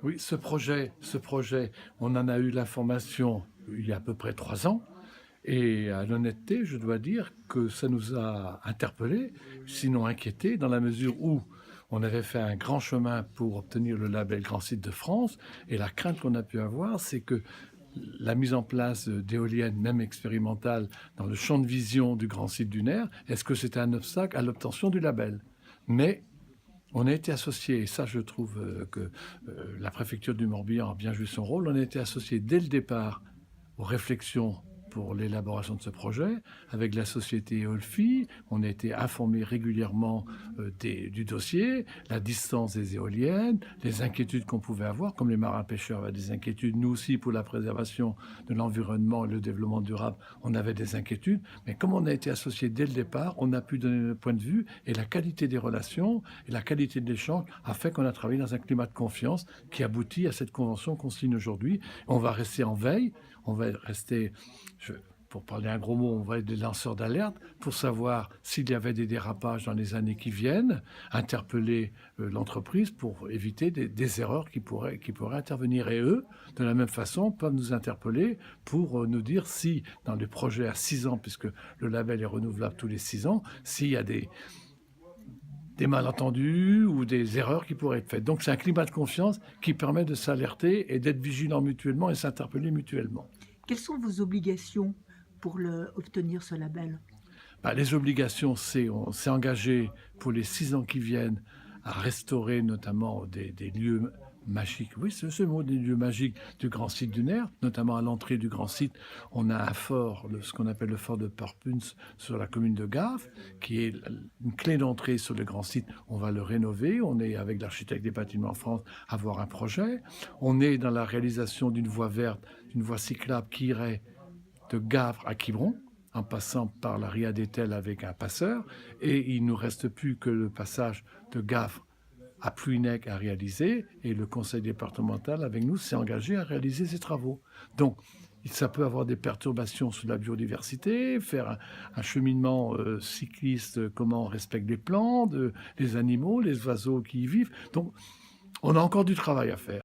Oui, ce projet, on en a eu l'information il y a à peu près 3 ans et à l'honnêteté, je dois dire que ça nous a interpellés, sinon inquiétés, dans la mesure où on avait fait un grand chemin pour obtenir le label Grand Site de France et la crainte qu'on a pu avoir, c'est que la mise en place d'éoliennes, même expérimentales, dans le champ de vision du Grand Site dunaire, est-ce que c'était un obstacle à l'obtention du label? Mais on a été associé, et ça je trouve que la préfecture du Morbihan a bien joué son rôle, on a été associé dès le départ aux réflexions pour l'élaboration de ce projet, avec la société Eolfi. On a été informé régulièrement du dossier, la distance des éoliennes, les inquiétudes qu'on pouvait avoir, comme les marins pêcheurs avaient des inquiétudes, nous aussi pour la préservation de l'environnement et le développement durable, on avait des inquiétudes, mais comme on a été associé dès le départ, on a pu donner notre point de vue et la qualité des relations et la qualité de l'échange a fait qu'on a travaillé dans un climat de confiance qui aboutit à cette convention qu'on signe aujourd'hui. On va rester en veille, on va rester, pour parler un gros mot, on va être des lanceurs d'alerte pour savoir s'il y avait des dérapages dans les années qui viennent, interpeller l'entreprise pour éviter des erreurs qui pourraient intervenir. Et eux, de la même façon, peuvent nous interpeller pour nous dire si, dans les projets à 6 ans, puisque le label est renouvelable tous les 6 ans, s'il y a des malentendus ou des erreurs qui pourraient être faites. Donc c'est un climat de confiance qui permet de s'alerter et d'être vigilants mutuellement et s'interpeller mutuellement. Quelles sont vos obligations pour obtenir ce label? Bah, les obligations, on s'est engagé pour les 6 ans qui viennent à restaurer notamment des lieux magiques. Oui, c'est ce mot, des lieux magiques du Grand Site dunaire, notamment à l'entrée du Grand Site. On a un fort, ce qu'on appelle le fort de Parpuns sur la commune de Gave, qui est une clé d'entrée sur le Grand Site. On va le rénover. On est avec l'architecte des bâtiments en France à voir un projet. On est dans la réalisation d'une voie verte, d'une voie cyclable qui irait de Gavre à Quiberon, en passant par la Ria d'Etel avec un passeur, et il ne nous reste plus que le passage de Gavre à Plouhinec à réaliser, et le conseil départemental avec nous s'est engagé à réaliser ces travaux. Donc, ça peut avoir des perturbations sur la biodiversité, faire un cheminement cycliste, comment on respecte les plantes, les animaux, les oiseaux qui y vivent. Donc, on a encore du travail à faire.